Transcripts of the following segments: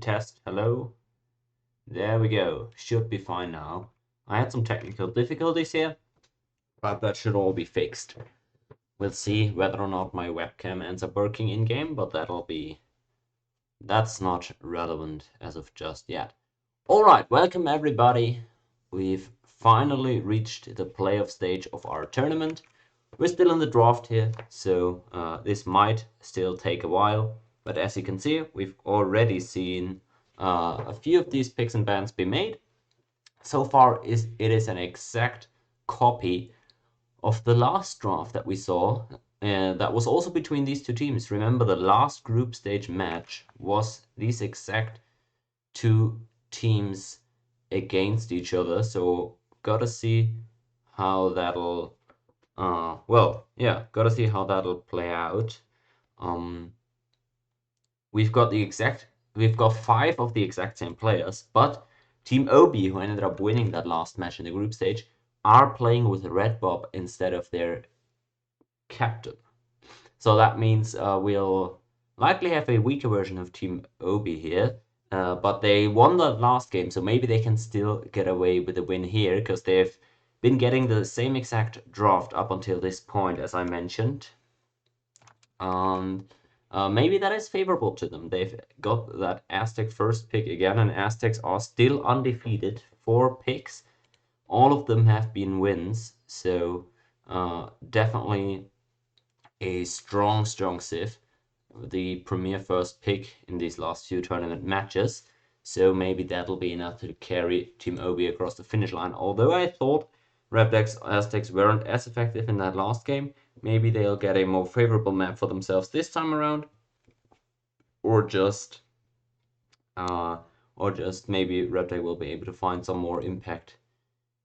Test, hello. There we go. Should be fine now. I had some technical difficulties here, but that should all be fixed. We'll see whether or not my webcam ends up working in game, but that's not relevant as of just yet. Alright, welcome everybody. We've finally reached the playoff stage of our tournament. We're still in the draft here, so this might still take a while. But as you can see, we've already seen a few of these picks and bans be made. So far, it is an exact copy of the last draft that we saw. That was also between these two teams. Remember, the last group stage match was these exact two teams against each other. So gotta see how that'll gotta see how that'll play out. Um, we've got five of the exact same players, but Team OB, who ended up winning that last match in the group stage, are playing with Red Bob instead of their captain. So that means we'll likely have a weaker version of Team OB here. But they won that last game, so maybe they can still get away with a win here because they've been getting the same exact draft up until this point, as I mentioned. And maybe that is favorable to them. They've got that Aztec first pick again, and Aztecs are still undefeated. 4 picks, all of them have been wins, so definitely a strong Civ, the premier first pick in these last few tournament matches. So maybe that'll be enough to carry Team OB across the finish line. Although I thought Repdex Aztecs weren't as effective in that last game, maybe they'll get a more favorable map for themselves this time around, or just maybe Repdex will be able to find some more impact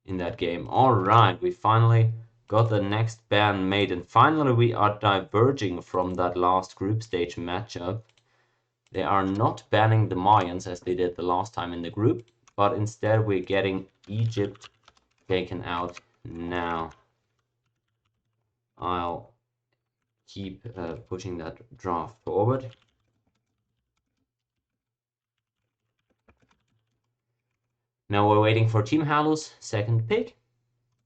in that game. All right, we finally got the next ban made, and finally we are diverging from that last group stage matchup. They are not banning the Mayans as they did the last time in the group, but instead we're getting Egypt taken out now. I'll keep pushing that draft forward. Now we're waiting for Team Halu's second pick.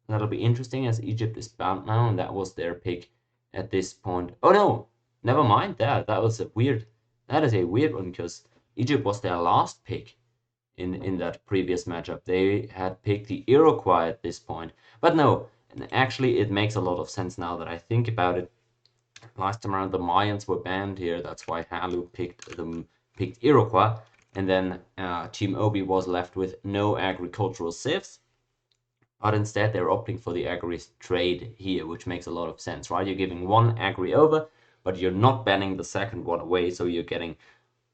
That'll be interesting as Egypt is bound now, and that was their pick at this point. Oh no, never mind that. That is a weird one because Egypt was their last pick in that previous matchup. They had picked the Iroquois at this point. But no, actually it makes a lot of sense now that I think about it. Last time around the Mayans were banned here, that's why Halu picked Iroquois, and then Team Obi was left with no agricultural civs. But instead they're opting for the agri trade here, which makes a lot of sense, right? You're giving one agri over, but you're not banning the second one away, so you're getting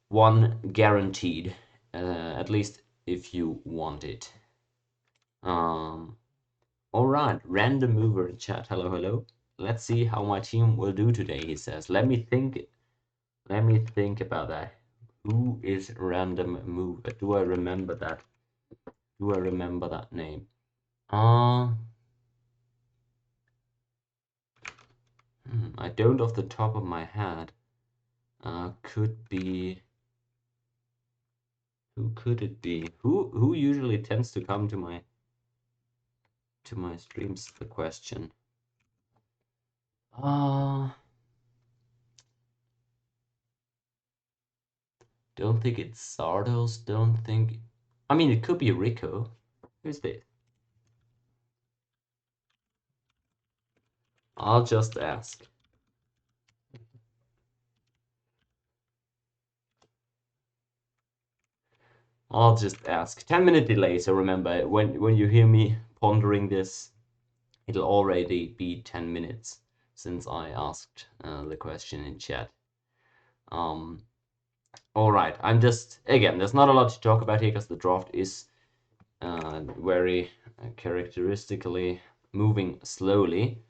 one guaranteed, at least if you want it. All right, random mover in chat. Hello, hello. Let's see how my team will do today, he says. Let me think about that. Who is random mover? Do I remember that? Do I remember that name? I don't off the top of my head. Could be. Who could it be? Who usually tends to come to my streams? The question. Don't think it's Sardos. Don't think. I mean, it could be Rico. Who's this? I'll just ask. I'll just ask. 10-minute delay, so remember, when you hear me pondering this, it'll already be 10 minutes since I asked the question in chat. Alright, I'm just, again, there's not a lot to talk about here because the draft is very characteristically moving slowly.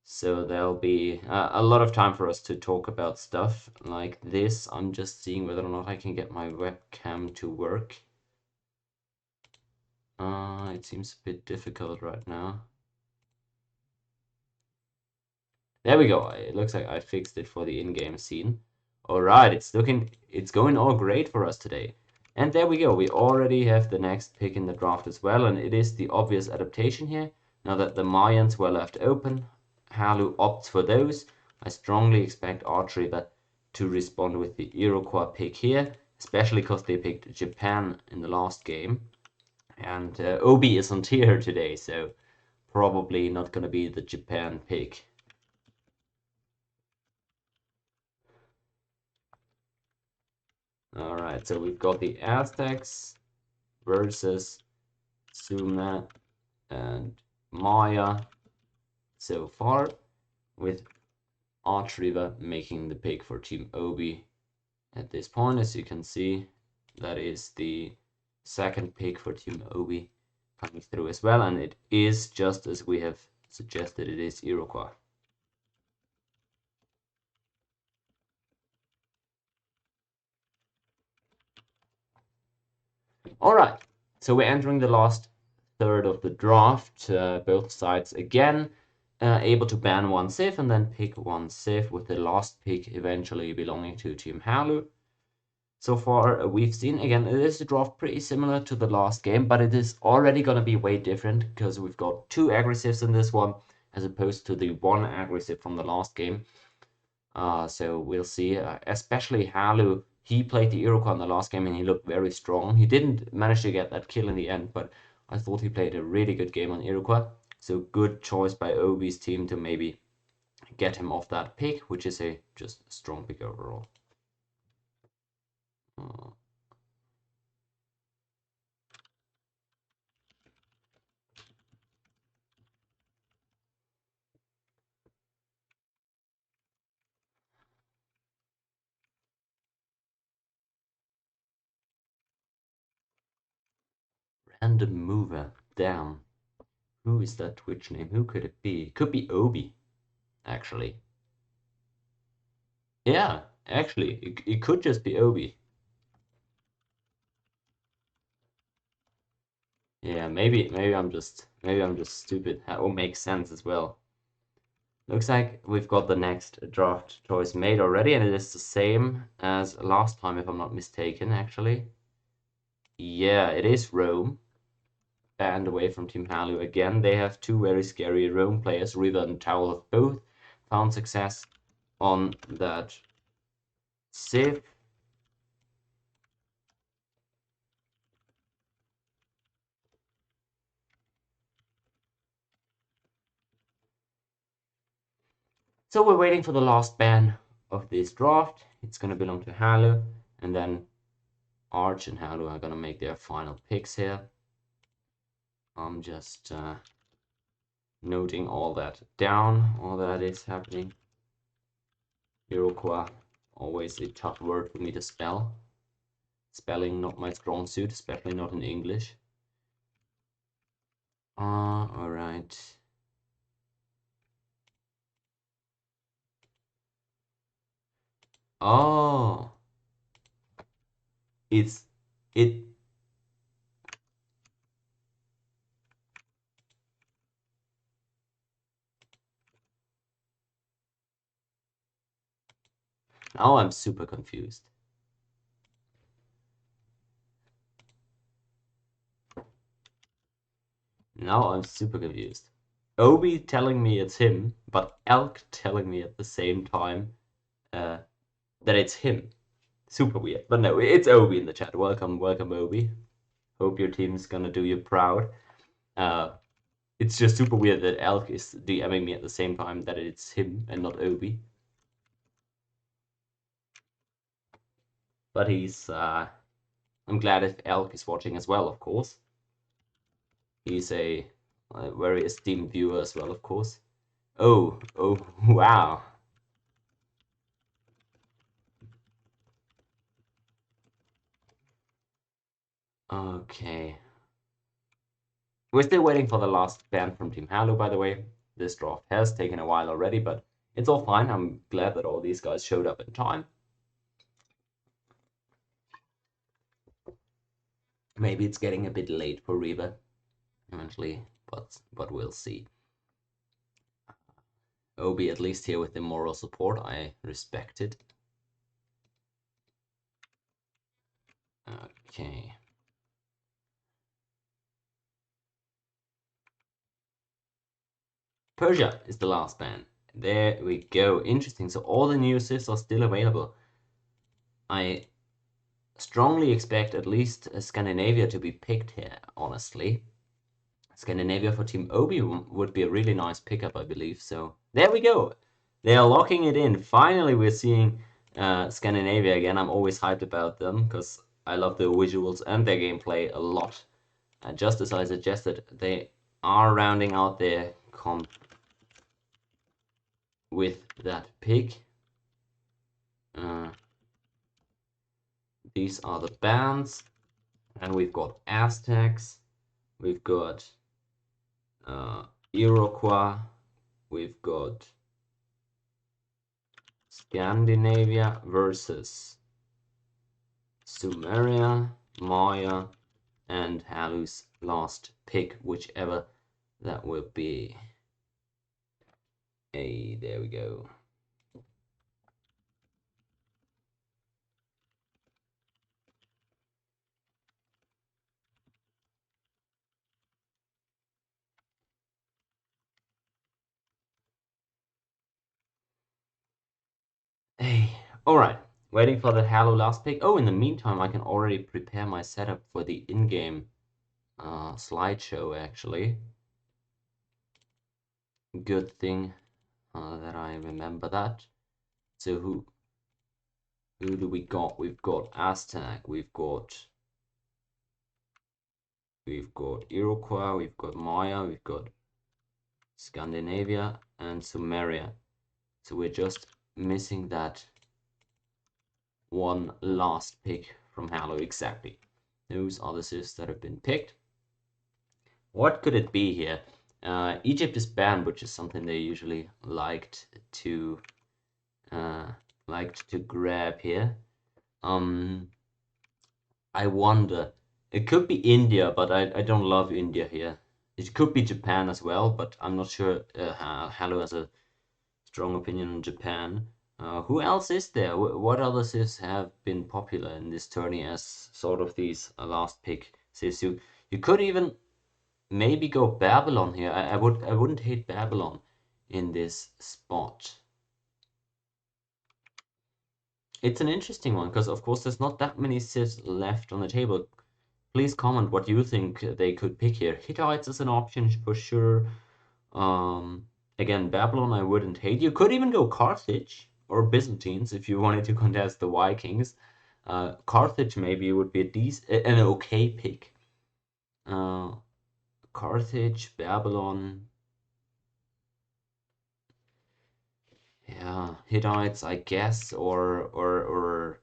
So there'll be a lot of time for us to talk about stuff like this. I'm just seeing whether or not I can get my webcam to work. It seems a bit difficult right now. There we go. It looks like I fixed it for the in-game scene. All right, it's going all great for us today. And there we go. We already have the next pick in the draft as well, and it is the obvious adaptation here. Now that the Mayans were left open, Halu opts for those. I strongly expect Archriver to respond with the Iroquois pick here, especially because they picked Japan in the last game. And Obi isn't here today, so probably not going to be the Japan pick. All right, so we've got the Aztecs versus Sumer and Maya so far, with Archriver making the pick for Team Obi at this point. As you can see, that is the second pick for Team Obi coming through as well, and it is just as we have suggested, it is Iroquois. All right, so we're entering the last third of the draft. Both sides again able to ban one Civ and then pick one Civ, with the last pick eventually belonging to Team Halu. So far, we've seen, again, it is a draft pretty similar to the last game, but it is already going to be way different because we've got two aggressives in this one as opposed to the one aggressive from the last game. So we'll see, especially Halu. He played the Iroquois in the last game and he looked very strong. He didn't manage to get that kill in the end, but I thought he played a really good game on Iroquois. So good choice by Obi's team to maybe get him off that pick, which is a just strong pick overall. Uh, Random mover. Damn. Who is that Twitch name? Who could it be? Could be Obi, actually. Yeah, actually, it could just be Obi. Yeah, maybe I'm just stupid. That will make sense as well. Looks like we've got the next draft choice made already, and it is the same as last time, if I'm not mistaken, actually. Yeah, it is Rome. Banned away from Team Halu again. They have two very scary Rome players. River and Towel have both found success on that Civ. So we're waiting for the last ban of this draft. It's going to belong to Halu, and then Arch and Halu are going to make their final picks here. I'm just noting all that down, all that is happening. Iroquois, always a tough word for me to spell. Spelling not my strong suit, especially not in English. All right. Oh, it's it. Now I'm super confused. Now I'm super confused. Obi telling me it's him, but Elk telling me at the same time that it's him. Super weird. But no, it's Obi in the chat. Welcome, welcome, Obi. Hope your team's gonna do you proud. It's just super weird that Elk is DMing me at the same time that it's him and not Obi. But I'm glad if Elk is watching as well, of course. He's a very esteemed viewer as well, of course. Oh, wow. Okay. We're still waiting for the last ban from Team Halu, by the way. This draft has taken a while already, but it's all fine. I'm glad that all these guys showed up in time. Maybe it's getting a bit late for Reba eventually, but we'll see. Obi at least here with the moral support. I respect it. Okay. Persia is the last band. There we go. Interesting. So all the new civs are still available. I strongly expect at least Scandinavia to be picked here, honestly. Scandinavia for Team Obi would be a really nice pickup, I believe. So there we go. They are locking it in. Finally, we're seeing Scandinavia again. I'm always hyped about them because I love the visuals and their gameplay a lot. Just as I suggested, they are rounding out their comp with that pick. Uh, these are the bands, and we've got Aztecs, we've got Iroquois, we've got Scandinavia versus Sumeria, Maya, and Halu's last pick, whichever that will be. Hey, there we go. Hey, alright. Waiting for the Halu last pick. Oh, in the meantime, I can already prepare my setup for the in-game slideshow, actually. Good thing that I remember that. So who do we got? We've got Aztec, we've got Iroquois, we've got Maya, we've got Scandinavia and Sumeria. So we're just missing that one last pick from Halo exactly. Those are the civs that have been picked. What could it be here? Egypt is banned, which is something they usually uh, liked to grab here. I wonder. It could be India, but I don't love India here. It could be Japan as well, but I'm not sure. Halo has a strong opinion on Japan. Who else is there? What other civs have been popular in this tourney as sort of these last pick civs? You could even maybe go Babylon here. I wouldn't hate Babylon in this spot. It's an interesting one because of course there's not that many civs left on the table. Please comment what you think they could pick here. Hittites is an option for sure. Again, Babylon I wouldn't hate. You could even go Carthage or Byzantines if you wanted to contest the Vikings. Carthage maybe would be an okay pick. Carthage, Babylon, yeah, Hittites I guess, or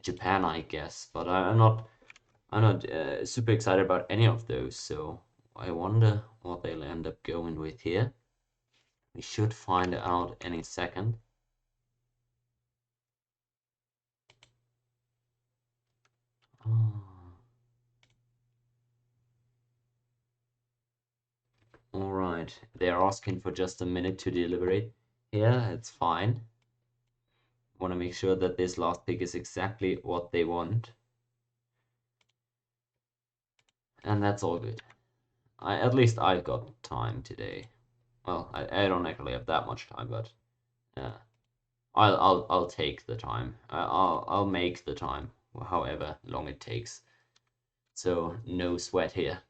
Japan I guess. But I'm not super excited about any of those. So I wonder what they'll end up going with here. We should find out any second. Oh. All right, they're asking for just a minute to deliberate. Yeah, it's fine. Want to make sure that this last pick is exactly what they want. And that's all good. At least I've got time today. Well, I don't actually have that much time, but yeah, I'll take the time. I'll make the time, however long it takes. So no sweat here.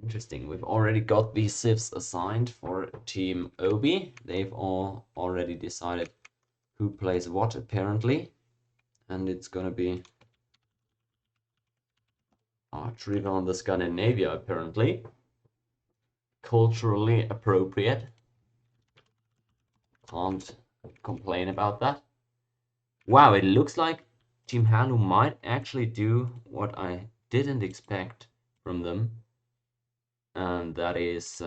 Interesting. We've already got these civs assigned for Team Obi. They've all already decided who plays what, apparently. And it's gonna be Trivial on the Scandinavia, apparently. Culturally appropriate. Can't complain about that. Wow, it looks like Team Halu might actually do what I didn't expect from them. And that is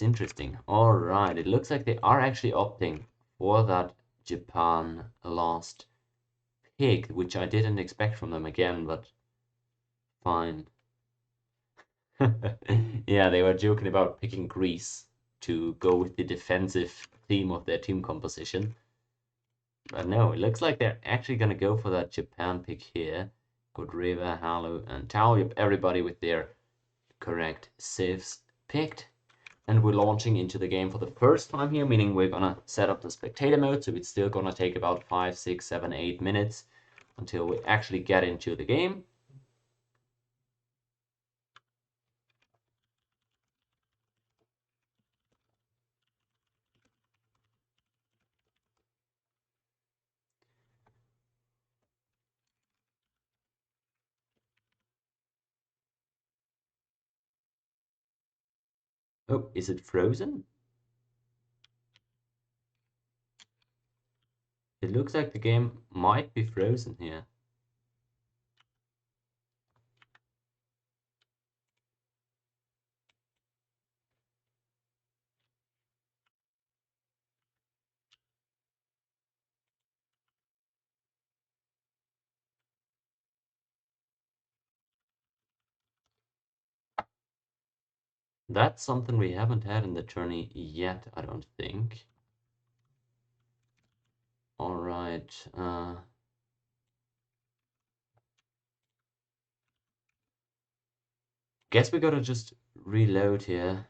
interesting. All right, it looks like they are actually opting for that Japan last pick, which I didn't expect from them again, but fine. Yeah, they were joking about picking Greece to go with the defensive theme of their team composition. But no, it looks like they're actually gonna go for that Japan pick here. River, Halu, and Tao. Yep, everybody with their correct civs picked. And we're launching into the game for the first time here, meaning we're gonna set up the spectator mode, so it's still gonna take about 5, 6, 7, 8 minutes until we actually get into the game. Oh, is it frozen? It looks like the game might be frozen here. That's something we haven't had in the tourney yet, I don't think. All right. Guess we gotta just reload here.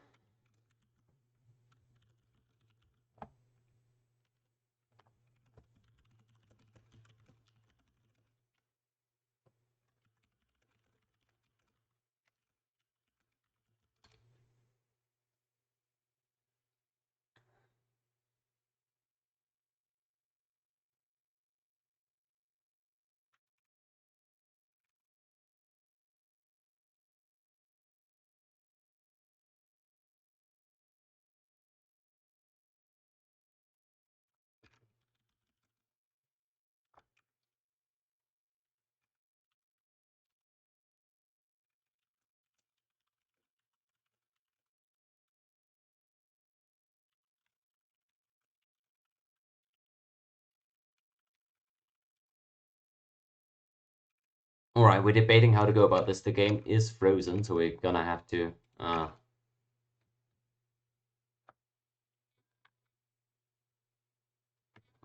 All right, we're debating how to go about this. The game is frozen, so we're gonna have to. All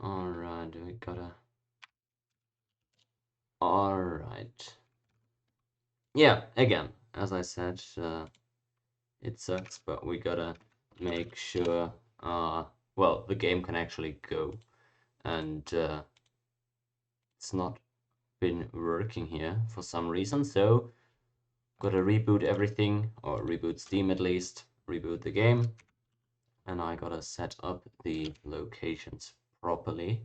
right, we gotta. All right. Yeah, again, as I said, it sucks, but we gotta make sure. Well, the game can actually go, and it's not been working here for some reason. So gotta reboot everything, or reboot Steam at least, reboot the game, and I gotta set up the locations properly.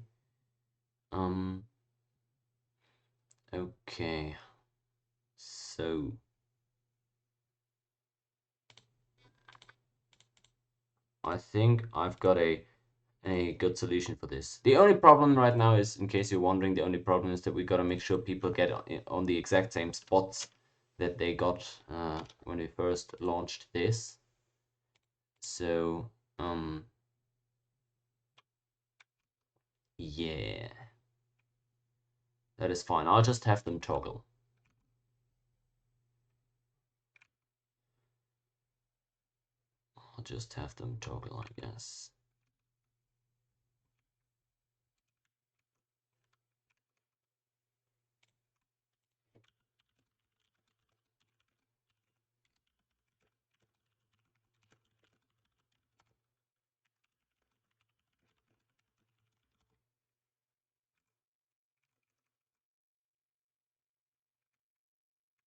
Okay, so I think I've got a good solution for this. The only problem right now is, in case you're wondering, the only problem is that we gotta make sure people get on the exact same spots that they got when we first launched this. So, yeah, that is fine. I'll just have them toggle. I'll just have them toggle, I guess.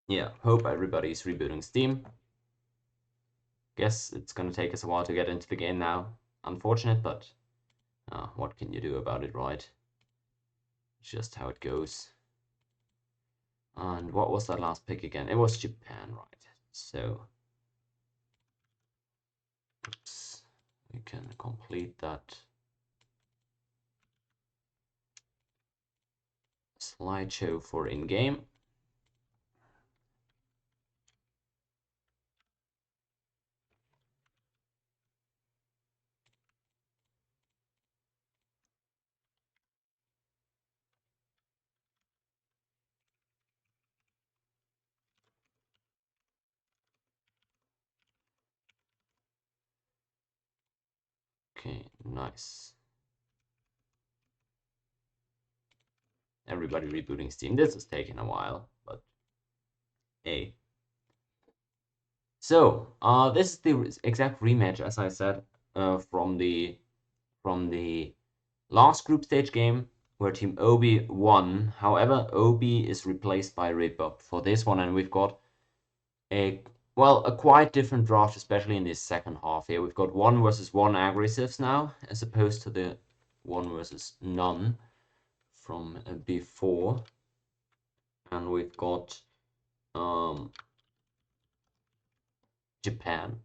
Yeah, hope everybody's rebooting Steam. Guess it's gonna take us a while to get into the game now. Unfortunate, but what can you do about it, right? Just how it goes. And what was that last pick again? It was Japan, right? So, oops, we can complete that slideshow for in-game. Okay, nice. Everybody rebooting Steam. This is taking a while, but hey. So, this is the exact rematch, as I said, from the last group stage game where Team Obi won. However, Obi is replaced by Ripop for this one, and we've got a a quite different draft, especially in this second half here. We've got 1 versus 1 aggressives now, as opposed to the 1 versus none from before. And we've got Japan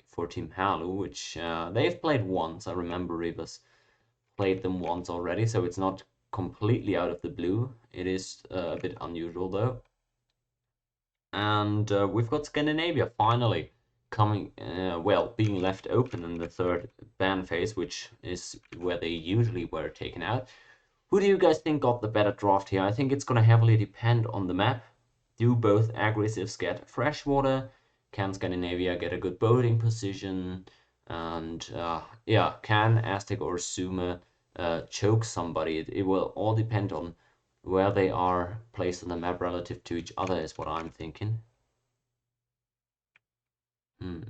for Team Halu, which they've played once. I remember Rivas played them once already, so it's not completely out of the blue. It is a bit unusual though. And we've got Scandinavia finally coming, being left open in the third ban phase, which is where they usually were taken out. Who do you guys think got the better draft here? I think it's going to heavily depend on the map. Do both aggressives get freshwater? Can Scandinavia get a good boating position? And yeah, can Aztec or Sumo choke somebody? It will all depend on where they are placed on the map relative to each other, is what I'm thinking. Hmm.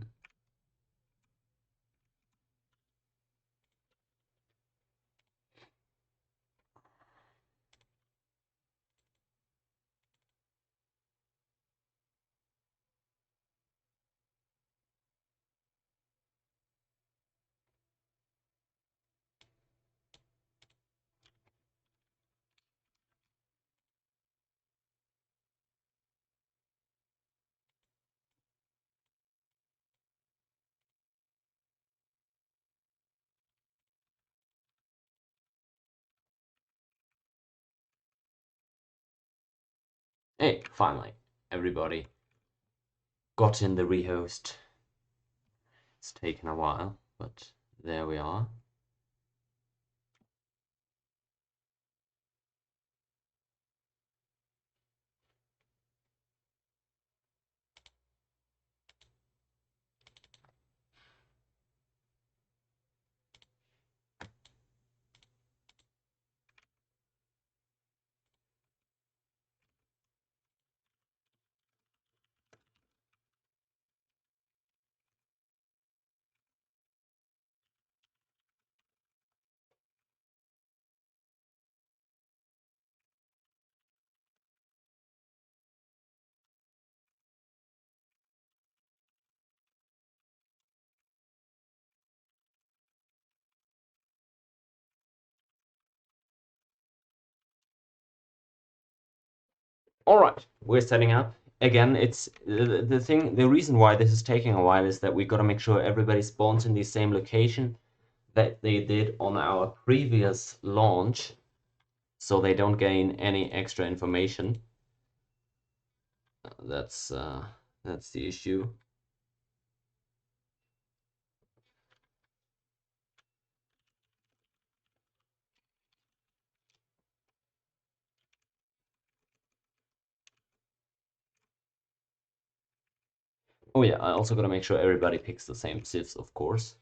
Hey, finally, everybody got in the rehost. It's taken a while, but there we are. All right, we're setting up. Again, it's the reason why this is taking a while is that we got to make sure everybody spawns in the same location that they did on our previous launch, so they don't gain any extra information. That's the issue. Oh yeah, I also got to make sure everybody picks the same civs, of course.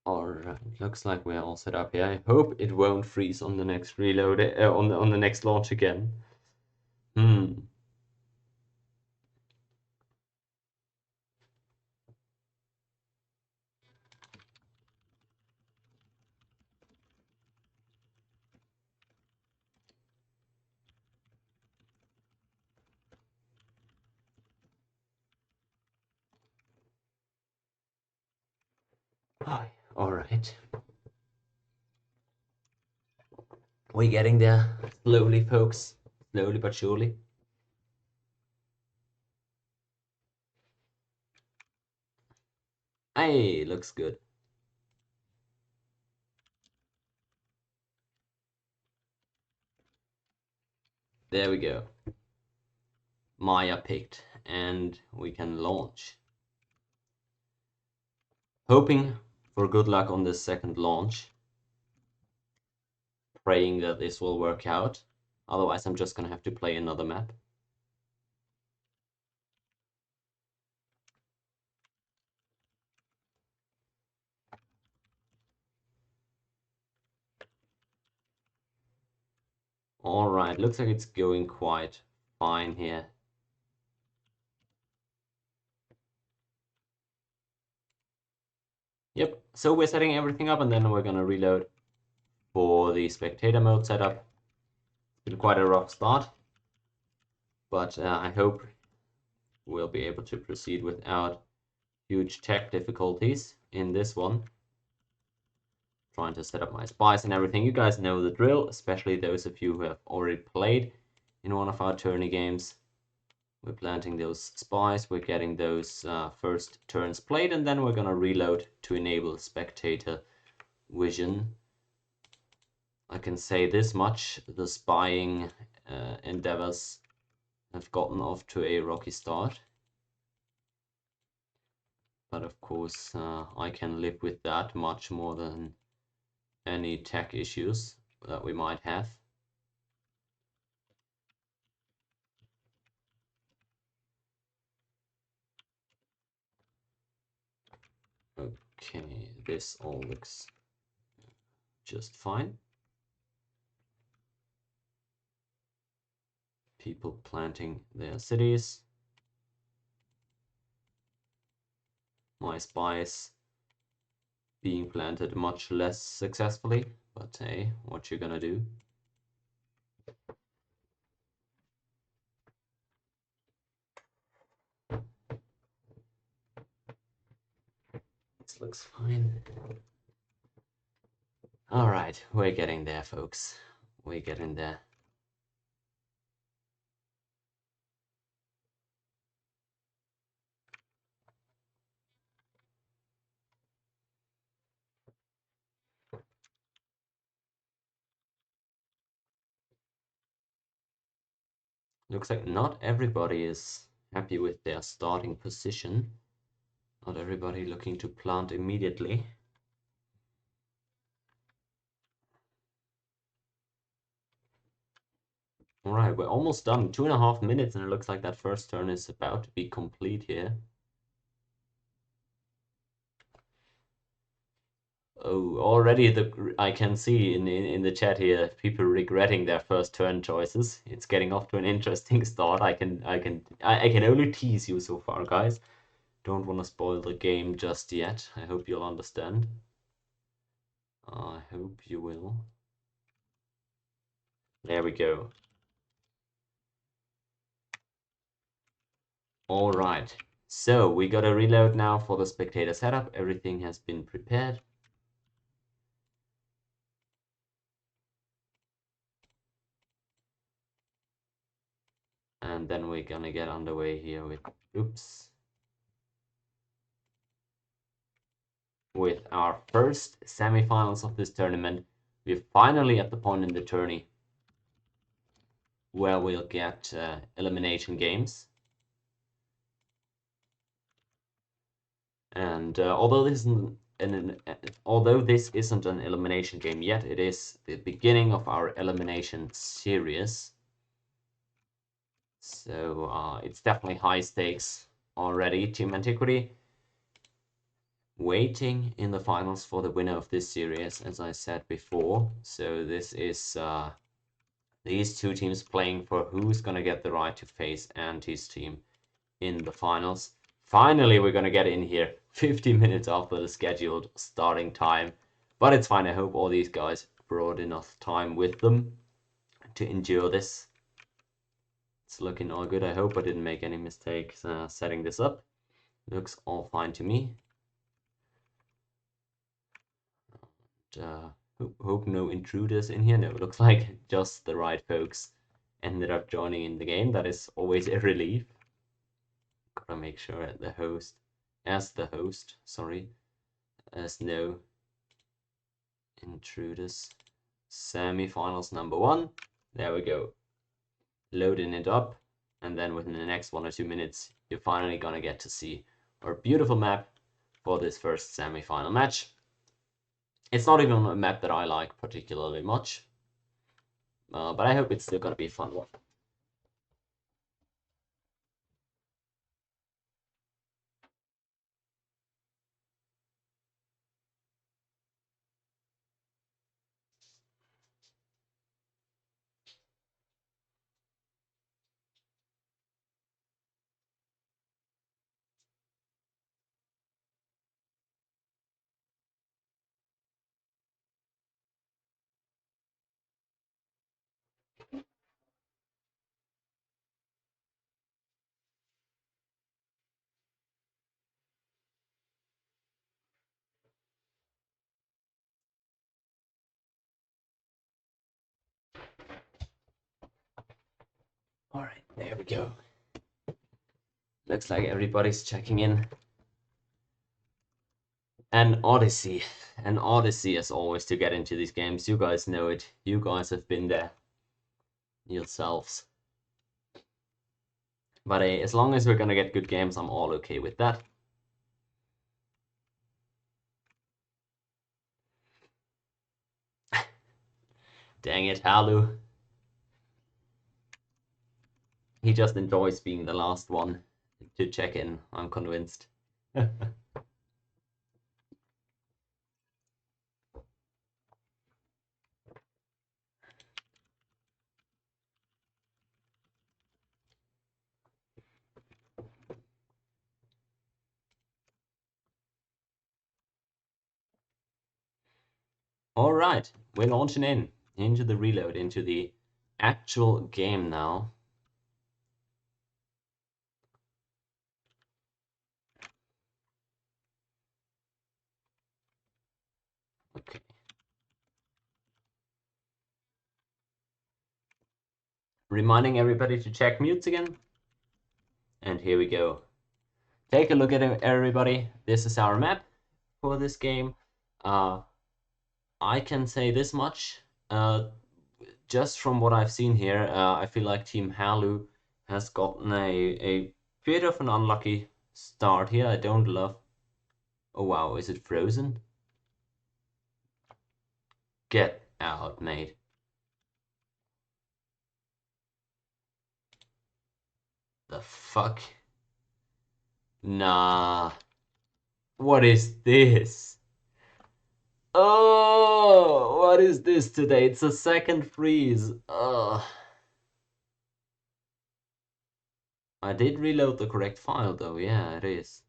All right, looks like we're all set up here. I hope it won't freeze on the next reload, on the next launch again. Hmm. All right. We're getting there slowly, folks. Slowly but surely. Hey, looks good. There we go. Maya picked and we can launch. Hoping for good luck on this second launch. Praying that this will work out. Otherwise, I'm just gonna have to play another map. Alright, looks like it's going quite fine here. Yep, so we're setting everything up and then we're gonna reload for the spectator mode setup. It's been quite a rough start, but I hope we'll be able to proceed without huge tech difficulties in this one. Trying to set up my spies and everything. You guys know the drill, especially those of you who have already played in one of our tourney games. We're planting those spies, we're getting those first turns played, and then we're gonna reload to enable spectator vision. I can say this much, the spying endeavors have gotten off to a rocky start. But of course, I can live with that much more than any tech issues that we might have. Okay, this all looks just fine. People planting their cities. My spies being planted much less successfully, but hey, what you gonna do? This looks fine. All right, we're getting there, folks. We're getting there. Looks like not everybody is happy with their starting position. Not everybody looking to plant immediately. All right, we're almost done. 2.5 minutes, and it looks like that first turn is about to be complete here. Oh, already I can see in the chat here people regretting their first turn choices. It's getting off to an interesting start. I can only tease you so far, guys. Don't want to spoil the game just yet. I hope you'll understand. I hope you will. There we go. All right. So we got a reload now for the spectator setup. Everything has been prepared. And then we're gonna get underway here with, oops, with our first semifinals of this tournament. We're finally at the point in the tourney where we'll get elimination games. And although this isn't an elimination game yet, it is the beginning of our elimination series. So it's definitely high stakes already. Team Antiquity waiting in the finals for the winner of this series, as I said before. So this is these two teams playing for who's gonna get the right to face Anti's team in the finals. Finally, we're gonna get in here 50 minutes after the scheduled starting time. But it's fine. I hope all these guys brought enough time with them to endure this. It's looking all good. I hope I didn't make any mistakes setting this up. Looks all fine to me. Hope no intruders in here. No, looks like just the right folks ended up joining in the game. That is always a relief. Gotta make sure that the host, sorry, there's no intruders. Semi-finals number 1. There we go. Loading it up. and then within the next 1 or 2 minutes, you're finally gonna get to see our beautiful map for this first semi-final match. It's not even a map that I like particularly much, but I hope it's still gonna be a fun one. All right, there we go. Looks like everybody's checking in. An odyssey as always to get into these games. You guys know it. You guys have been there yourselves. But as long as we're gonna get good games, I'm all okay with that. Dang it, Halu. He just enjoys being the last one to check in, I'm convinced. All right, we're launching into the reload, into the actual game now. Okay. Reminding everybody to check mutes again. And here we go. Take a look at it, everybody. This is our map for this game. I can say this much. Just from what I've seen here, I feel like Team Halu has gotten a bit of an unlucky start here. I don't love... Oh wow, is it frozen? Get out, mate. The fuck? Nah. What is this? Oh, what is this today? It's a second freeze. Ugh. I did reload the correct file though, yeah, it is.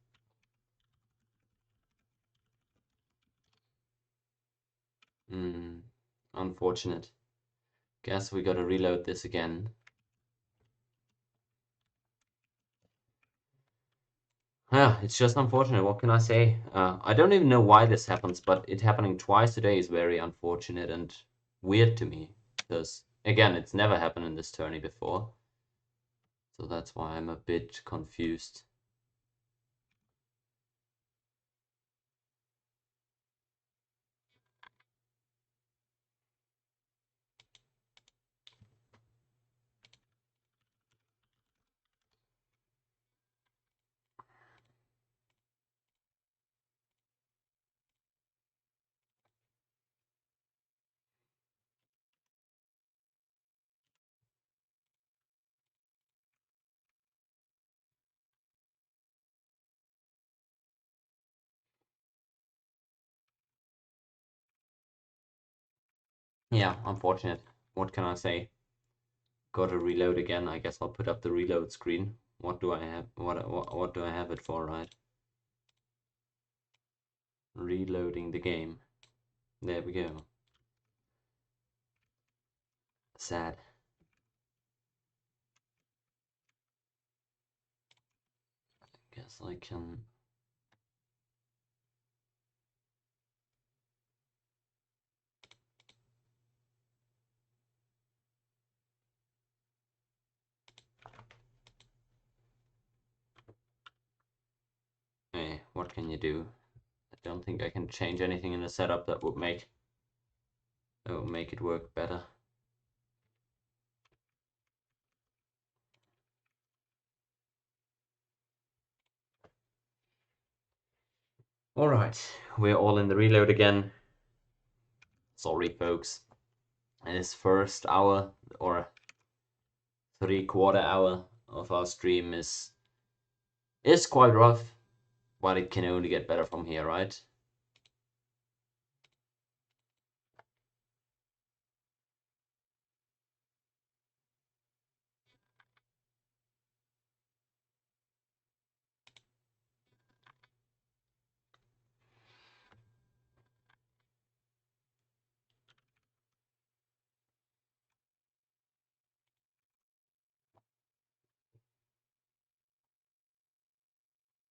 Unfortunate. Guess we gotta reload this again. Yeah, it's just unfortunate. What can I say? I don't even know why this happens, but it happening twice today is very unfortunate and weird to me. Because, again, it's never happened in this tourney before. So that's why I'm a bit confused. Yeah, unfortunate. What can I say? Gotta reload again. I guess I'll put up the reload screen. What do I have? What do I have it for, right? Reloading the game. There we go. Sad. Guess I can... Hey, what can you do? I don't think I can change anything in the setup that would make it work better. All right, we're all in the reload again. Sorry, folks. And this first hour or 3/4 hour of our stream is quite rough, but it can only get better from here, right?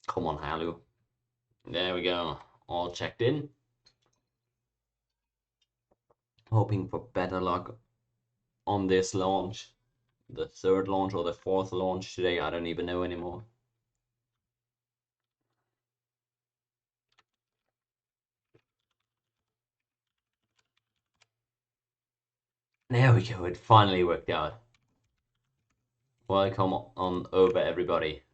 Come on, Halu. There we go. All checked in. Hoping for better luck on this launch. The third launch or the fourth launch today, I don't even know anymore. There we go, it finally worked out. Welcome on over, everybody.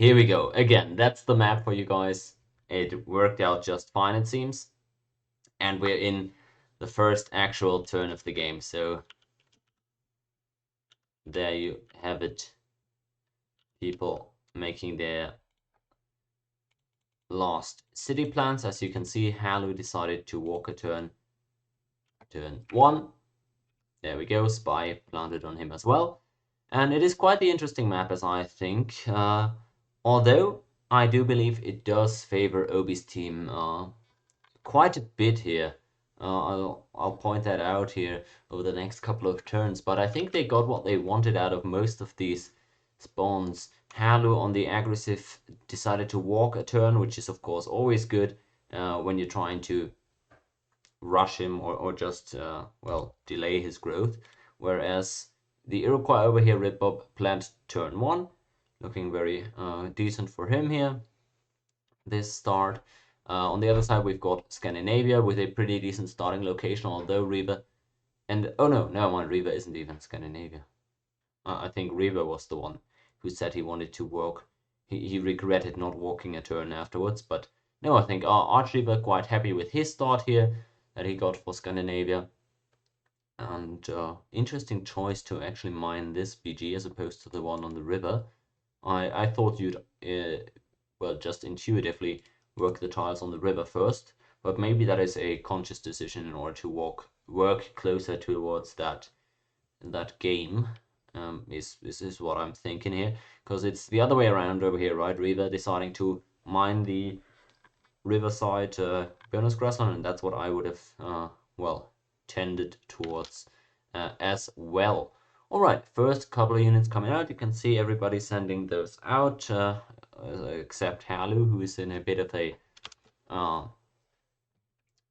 Here we go. Again, that's the map for you guys. It worked out just fine, it seems. And we're in the first actual turn of the game. So there you have it. People making their last city plans. As you can see, Halu decided to walk a turn. Turn 1. There we go. Spy planted on him as well. And it is quite the interesting map, as I think. Although I do believe it does favor Obi's team quite a bit here. I'll point that out here over the next couple of turns. But I think they got what they wanted out of most of these spawns. Halu on the aggressive decided to walk a turn, which is of course always good when you're trying to rush him or just well, delay his growth. Whereas the Iroquois over here, Redbob, planned turn 1, looking very decent for him here. This start. On the other side, we've got Scandinavia with a pretty decent starting location, although Riva and oh no, never mind, Riva isn't even Scandinavia. I think Riva was the one who said he wanted to walk. He regretted not walking a turn afterwards, but no, I think Archriva quite happy with his start here that he got for Scandinavia. And interesting choice to actually mine this BG as opposed to the one on the river. I thought you'd, well, just intuitively work the tiles on the river first, but maybe that is a conscious decision in order to work closer towards that game. Is what I'm thinking here, because it's the other way around over here, right? River deciding to mine the riverside bonus grassland, and that's what I would have, well, tended towards as well. All right, first couple of units coming out. You can see everybody sending those out, except Halu, who is in a bit of a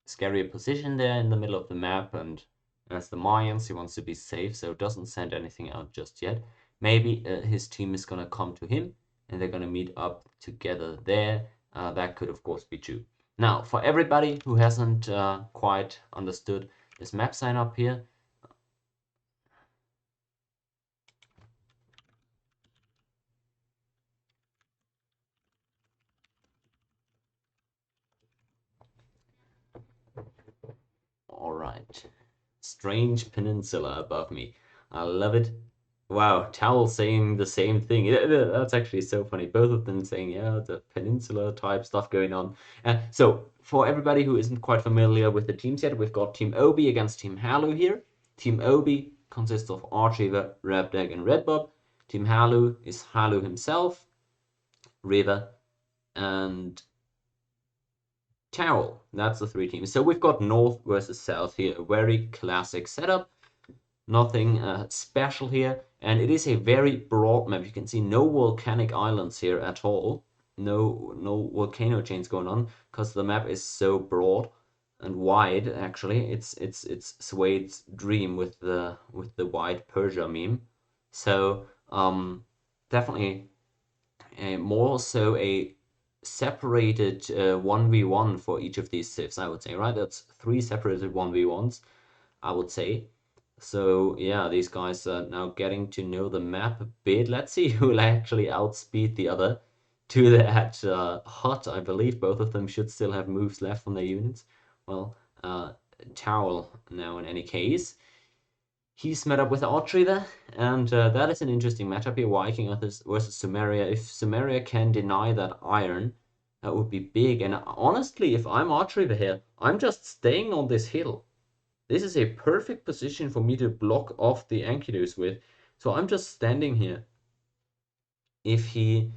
scary position there in the middle of the map, and as the Mayans, he wants to be safe, so doesn't send anything out just yet. Maybe his team is gonna come to him, and they're gonna meet up together there. That could, of course, be true. Now, for everybody who hasn't quite understood this map sign up here, all right. Strange peninsula above me. I love it. Wow, Towel saying the same thing. That's actually so funny. Both of them saying, yeah, the peninsula type stuff going on. So, for everybody who isn't quite familiar with the teams yet, we've got Team Obi against Team Halu here. Team Obi consists of Archiever, Rabdag, and Redbob. Team Halu is Halu himself, River, and Towel. That's the three teams. So we've got North versus South here. A very classic setup. Nothing special here, and it is a very broad map. You can see no volcanic islands here at all. No volcano chains going on because the map is so broad and wide. Actually, it's Suede's dream with the wide Persia meme. So definitely more so a separated 1v1 for each of these civs, I would say, right? That's 3 separated 1v1s, I would say. So yeah, these guys are now getting to know the map a bit. Let's see who will actually outspeed the other. to that hut. I believe both of them should still have moves left on their units. Well, Towel now in any case. He's met up with Autry there, and that is an interesting matchup here. Viking versus Sumeria. If Sumeria can deny that iron, that would be big. And honestly, if I'm Autry here, I'm just staying on this hill. This is a perfect position for me to block off the Enkidu's with. So I'm just standing here. If he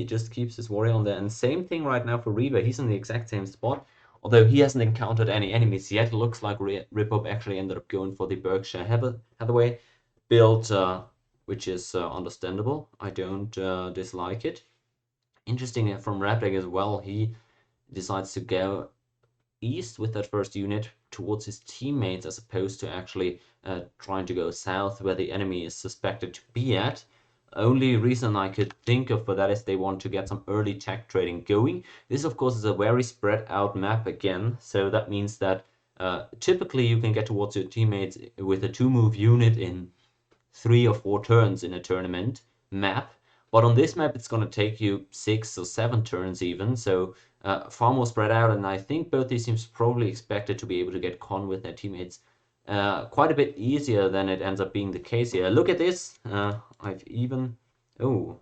just keeps his warrior on there. And same thing right now for Reaver. He's in the exact same spot. Although he hasn't encountered any enemies yet. It looks like Ripop actually ended up going for the Berkshire Hathaway build, which is understandable. I don't dislike it. Interesting from Raptag as well. He decides to go east with that first unit towards his teammates as opposed to actually trying to go south where the enemy is suspected to be at. Only reason I could think of for that is they want to get some early tech trading going. This, of course, is a very spread out map again, so that means that typically you can get towards your teammates with a 2-move unit in 3 or 4 turns in a tournament map. But on this map, it's going to take you 6 or 7 turns even, so far more spread out. And I think both these teams probably expected to be able to get con with their teammates quite a bit easier than it ends up being the case here. Look at this. I've even... Oh,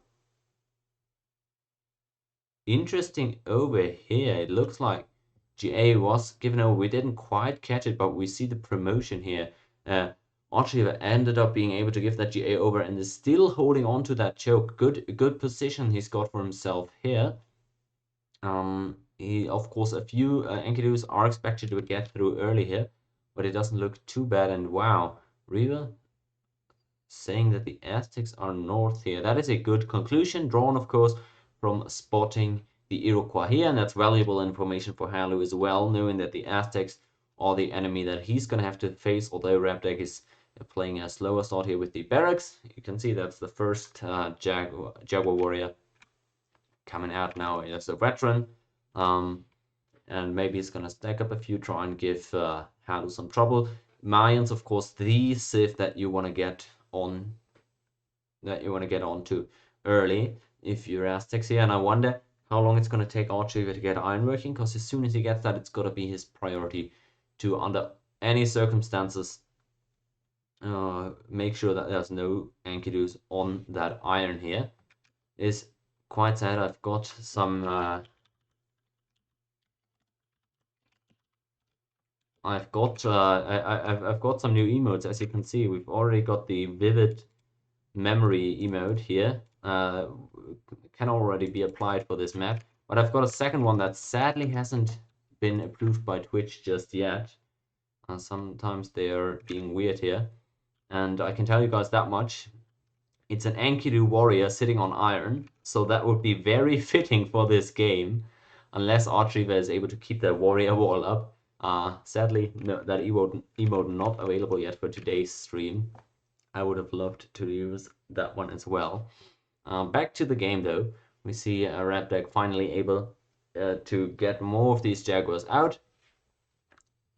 interesting over here. It looks like GA was given over. We didn't quite catch it, but we see the promotion here. Archiver ended up being able to give that GA over and is still holding on to that choke. Good position he's got for himself here. Of course, a few Enkidu's are expected to get through early here, but it doesn't look too bad. And wow, Riva saying that the Aztecs are north here. That is a good conclusion, drawn, of course, from spotting the Iroquois here, and that's valuable information for Halu as well, knowing that the Aztecs are the enemy that he's going to have to face, although Rapdeck is playing a slower start here with the barracks. You can see that's the first Jaguar warrior coming out now as a veteran. And maybe he's gonna stack up a few, try and give Halu some trouble. Mayans, of course, the Civ that you want to get on to early if you're Aztecs here. And I wonder how long it's gonna take Archiver to get iron working, because as soon as he gets that, it's gotta be his priority to, under any circumstances, make sure that there's no Enkidu's on that iron here. Is quite sad. I've got some I've got I've got some new emotes. As you can see, we've already got the vivid memory emote here. Can already be applied for this map, but I've got a second one that sadly hasn't been approved by Twitch just yet. Sometimes they are being weird here, and I can tell you guys that much. It's an Enkidu warrior sitting on iron, so that would be very fitting for this game, unless Archiver is able to keep their warrior wall up. Sadly, no, that emote not available yet for today's stream. I would have loved to use that one as well. Back to the game though, we see Rapdeck finally able to get more of these Jaguars out.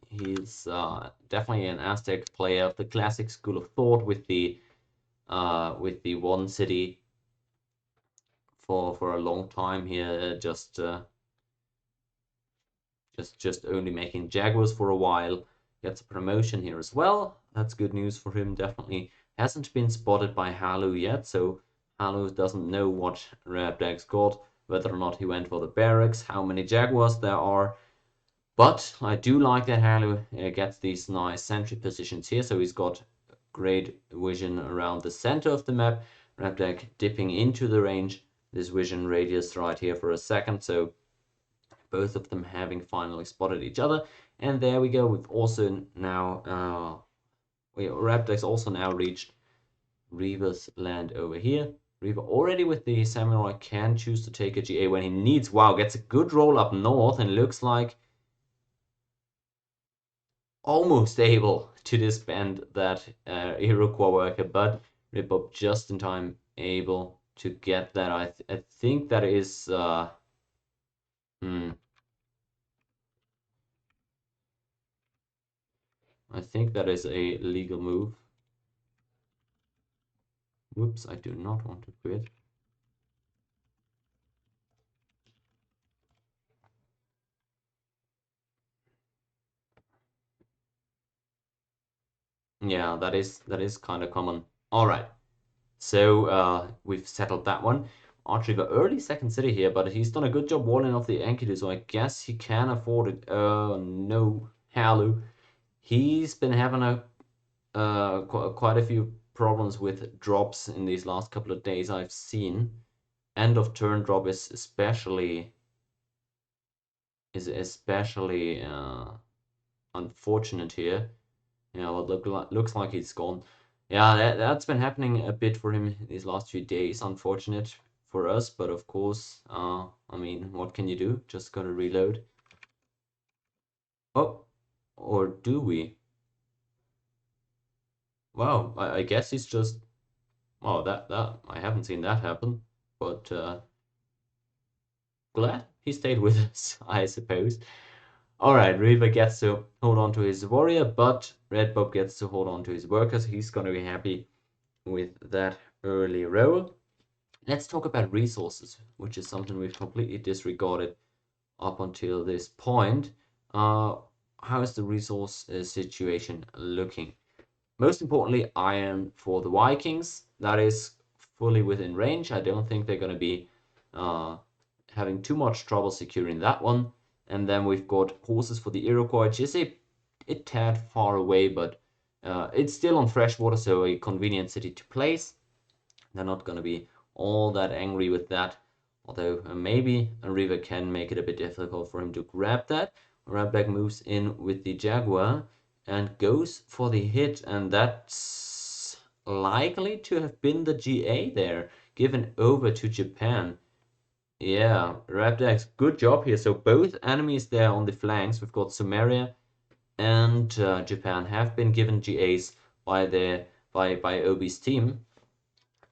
He's definitely an Aztec player of the classic school of thought with the one city for a long time here, just only making Jaguars for a while. Gets a promotion here as well. That's good news for him, definitely. Hasn't been spotted by Halu yet, so Halu doesn't know what Rabdag's got, whether or not he went for the barracks, how many Jaguars there are. But I do like that Halu gets these nice sentry positions here, so he's got great vision around the center of the map. Rabdag dipping into the range, this vision radius right here for a second, so both of them having finally spotted each other. And there we go, we've also now, Rabdag's also now reached Reaver's land over here. Reaver already with the Samurai can choose to take a GA when he needs. Wow, gets a good roll up north and looks like almost able to disband that Iroquois worker, but Ripop just in time able to get that. I think that is I think that is a legal move. Whoops, I do not want to quit. Yeah, that is kind of common. All right. So we've settled that one. Archie got early second city here, but he's done a good job walling off the Enkidu, so I guess he can afford it. No, Halu. He's been having quite a few problems with drops in these last couple of days I've seen. End of turn drop is especially unfortunate here. Yeah, well, looks like he's gone. Yeah, that's been happening a bit for him these last few days. Unfortunate for us, but of course, I mean, what can you do? Just gotta reload. Oh, or do we? Wow, I guess he's just. Oh, that I haven't seen that happen, but glad he stayed with us, I suppose. All right, Reaver gets to hold on to his warrior, but Red Bob gets to hold on to his workers. He's gonna be happy with that early roll. Let's talk about resources, which is something we've completely disregarded up until this point. Uh, how is the resource situation looking? Most importantly, iron for the Vikings. That is fully within range. I don't think they're going to be uh, having too much trouble securing that one. And then we've got horses for the Iroquois, which is a tad far away, but it's still on freshwater, so a convenient city to place. They're not going to be all that angry with that. Although maybe a river can make it a bit difficult for him to grab that. Rabdak moves in with the Jaguar and goes for the hit, and that's likely to have been the GA there, given over to Japan. Yeah, Rabdak's good job here. So both enemies there on the flanks, we've got Sumeria and Japan, have been given GAs by by Obi's team.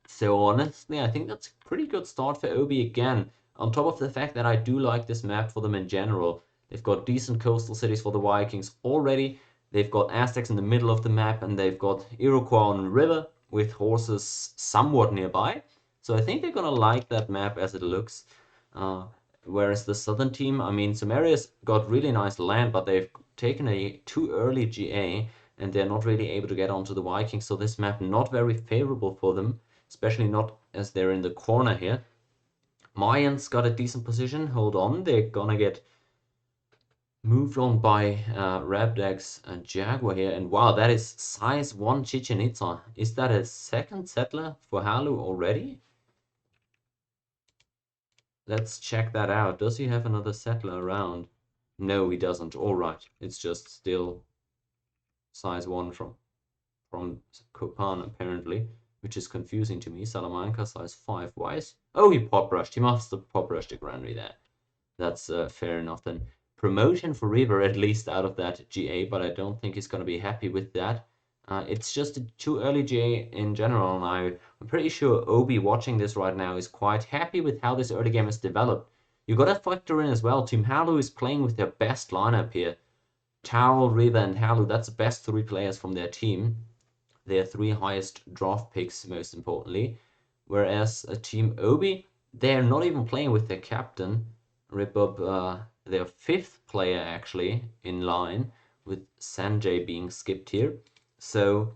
So honestly, I think that's a pretty good start for Obi again. On top of the fact that I do like this map for them in general. They've got decent coastal cities for the Vikings already. They've got Aztecs in the middle of the map, and they've got Iroquois on the river with horses somewhat nearby. So I think they're gonna like that map as it looks. Uh, Whereas the southern team, I mean, Sumeria's got really nice land, but they've taken a too early GA, and they're not really able to get onto the Vikings. So this map not very favorable for them, especially not as they're in the corner here. Mayans got a decent position. Hold on, they're gonna get moved on by Rabdag's Jaguar here. And wow, that is size 1 Chichen Itza. Is that a second settler for Halu already? Let's check that out. Does he have another settler around? No, he doesn't. All right, it's just still size 1 from Copan apparently, which is confusing to me. Salamanca size 5. Why is... Oh, he pop rushed. He must have pop rushed a Granary there. That's fair enough then. Promotion for River at least out of that GA, but I don't think he's going to be happy with that. It's just a too early GA in general, and I'm pretty sure Obi watching this right now is quite happy with how this early game has developed. You got to factor in as well, Team Halu is playing with their best lineup here. Towel, River, and Halu, that's the best 3 players from their team. Their 3 highest draft picks, most importantly. Whereas Team Obi, they're not even playing with their captain. Rip up their 5th player actually in line, with Sanjay being skipped here. So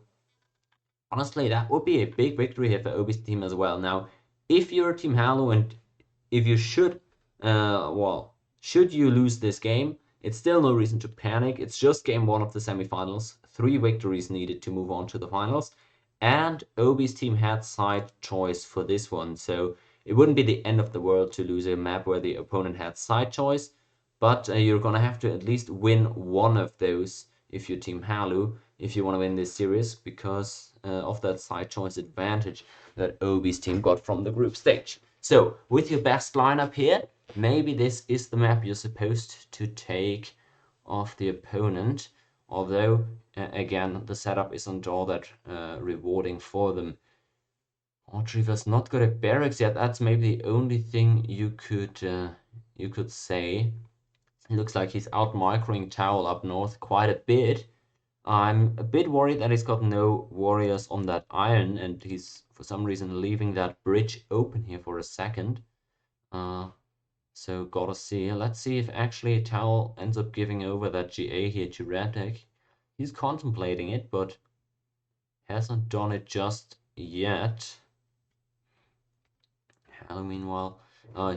honestly, that would be a big victory here for Obi's team as well. Now, if you're Team Halo and if you should, well, should you lose this game, it's still no reason to panic. It's just game 1 of the semifinals. 3 victories needed to move on to the finals. And Obi's team had side choice for this one. So it wouldn't be the end of the world to lose a map where the opponent had side choice. But you're going to have to at least win one of those if you're Team Halu, if you want to win this series, because of that side choice advantage that Obi's team got from the group stage. So, with your best lineup here, maybe this is the map you're supposed to take off the opponent. Although, again, the setup isn't all that rewarding for them. Retriever's not good at barracks yet. That's maybe the only thing you could say. It looks like he's out microing Towel up north quite a bit. I'm a bit worried that he's got no warriors on that iron, and he's for some reason leaving that bridge open here for a second. So gotta see. Let's see if actually Towel ends up giving over that GA here to Radek. He's contemplating it, but Hasn't done it just yet. Halu, meanwhile,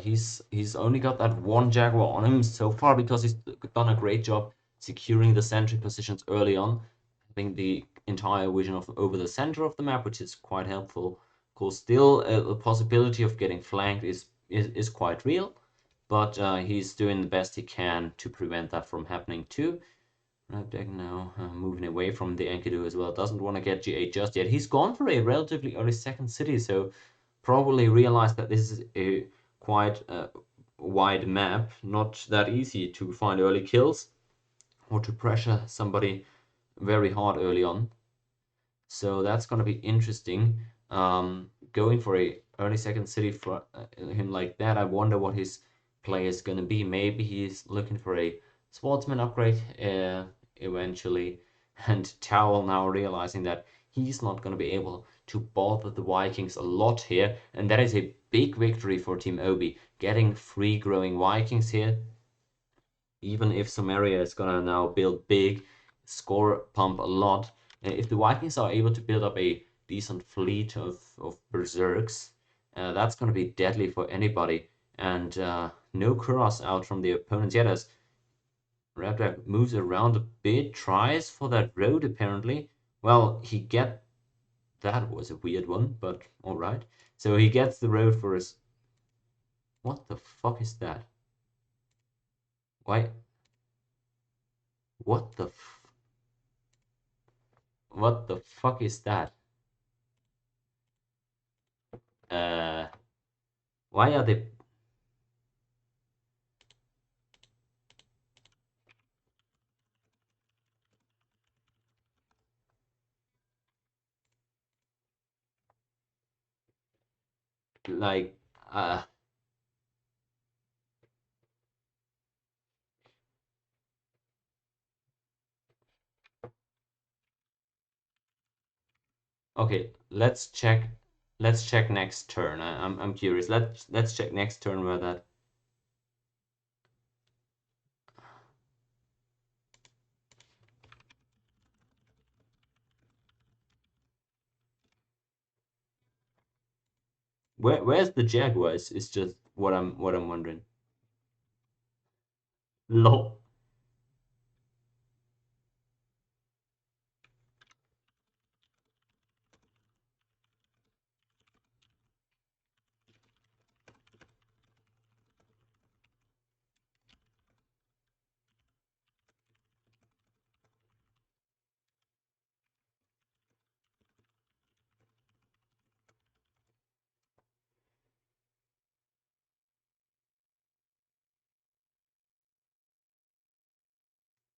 he's only got that one Jaguar on him so far because he's done a great job securing the sentry positions early on, having the entire vision of over the center of the map, which is quite helpful. Of course, still a possibility of getting flanked is quite real, but he's doing the best he can to prevent that from happening too. Right deck now moving away from the Enkidu as well. Doesn't want to get G8 just yet. He's gone for a relatively early second city, so probably realized that this is a quite wide map, not that easy to find early kills or to pressure somebody very hard early on. So that's going to be interesting. Going for a early second city for him like that, I wonder what his play is going to be. Maybe he's looking for a sportsman upgrade eventually, and Towel now realizing that he's not going to be able to bother the Vikings a lot here, and that is a big victory for Team Obi, getting free growing Vikings here. Even if Samaria is gonna now build big, score pump a lot, if the Vikings are able to build up a decent fleet of berserks, that's gonna be deadly for anybody. And no cross out from the opponents yet as Rabdrak moves around a bit, tries for that road apparently. Well, he get that was a weird one, but all right. So he gets the road for his. What the fuck is that? Why? What the? What the fuck is that? Uh, why are they like? Uh, okay, let's check. Let's check next turn. I'm curious. Let's check next turn where that. Where's the Jaguar? Is just what I'm wondering. Lol.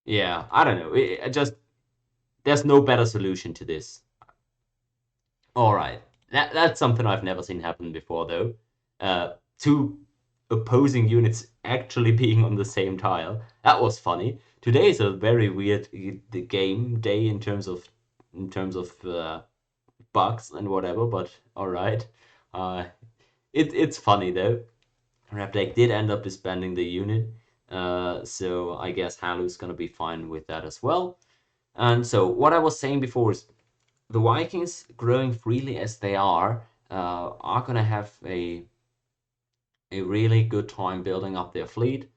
Yeah, I don't know. It just there's no better solution to this. All right. That's something I've never seen happen before, though. Two opposing units actually being on the same tile. That was funny. Today is a very weird the game day in terms of bugs and whatever, but all right. Uh, it's funny though. Replake did end up disbanding the unit, so I guess Halu's gonna be fine with that as well. And so what I was saying before is the Vikings, growing freely as they are going to have a really good time building up their fleet,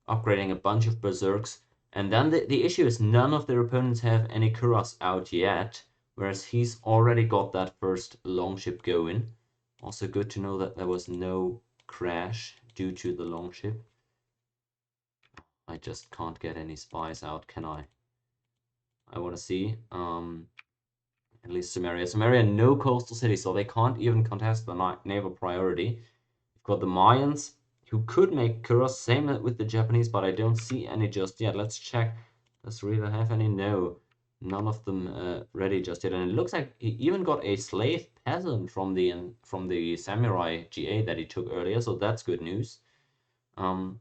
upgrading a bunch of berserks. And then the issue is none of their opponents have any Kuras out yet, whereas he's already got that first longship going. Also good to know that there was no crash due to the longship. I just can't get any spies out, can I? I want to see. At least Samaria. Samaria, no coastal city, so they can't even contest the naval priority. We've got the Mayans, who could make Kuros, same with the Japanese, but I don't see any just yet. Let's check. Does Riva have any? No. None of them ready just yet. And it looks like he even got a slave peasant from the samurai GA that he took earlier, so that's good news. Um,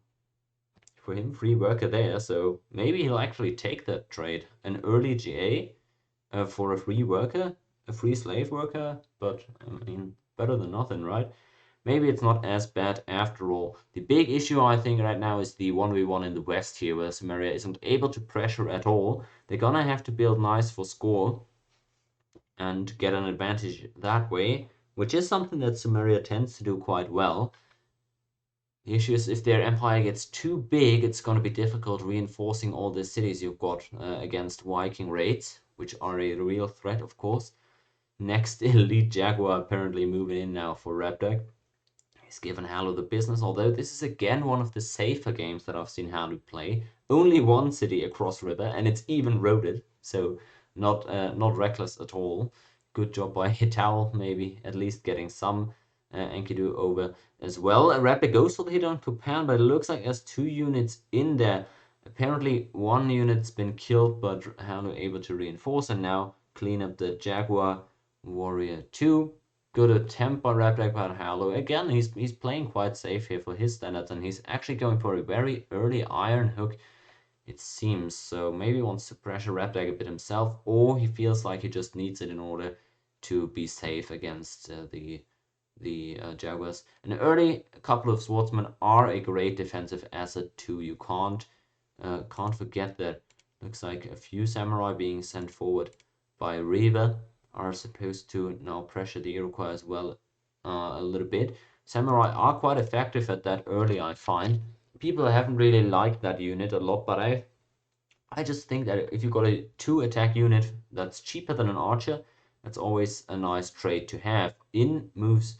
for him, free worker there, so maybe he'll actually take that trade. An early GA for a free worker, a free slave worker, but I mean, better than nothing, right? Maybe it's not as bad after all. The big issue I think right now is the 1v1 in the west here, where Samaria isn't able to pressure at all. They're gonna have to build nice for score. and get an advantage that way, which is something that Sumeria tends to do quite well. The issue is if their empire gets too big, it's going to be difficult reinforcing all the cities you've got against Viking raids, which are a real threat, of course. Next, Elite Jaguar apparently moving in now for Repdeck. He's given Halu the business, although this is again one of the safer games that I've seen Halu play. Only one city across river, and it's even roaded, so not reckless at all. Good job by Hital, maybe at least getting some Enkidu over as well. A Rapid goes for the hit on Tupan, but it looks like there's 2 units in there. Apparently, one unit's been killed, but Halu able to reinforce and now clean up the Jaguar Warrior 2. Good attempt by Rapdak by Halu. Again, he's playing quite safe here for his standards, and he's actually going for a very early Iron Hook, it seems. So maybe he wants to pressure Rapdak a bit himself, or he feels like he just needs it in order to be safe against the Jaguars. An early couple of swordsmen are a great defensive asset too. You can't forget that. Looks like a few samurai being sent forward by Reva are supposed to now pressure the Iroquois as well a little bit. Samurai are quite effective at that early, I find. People haven't really liked that unit a lot, but I just think that if you've got a 2 attack unit that's cheaper than an archer, that's always a nice trade to have. In moves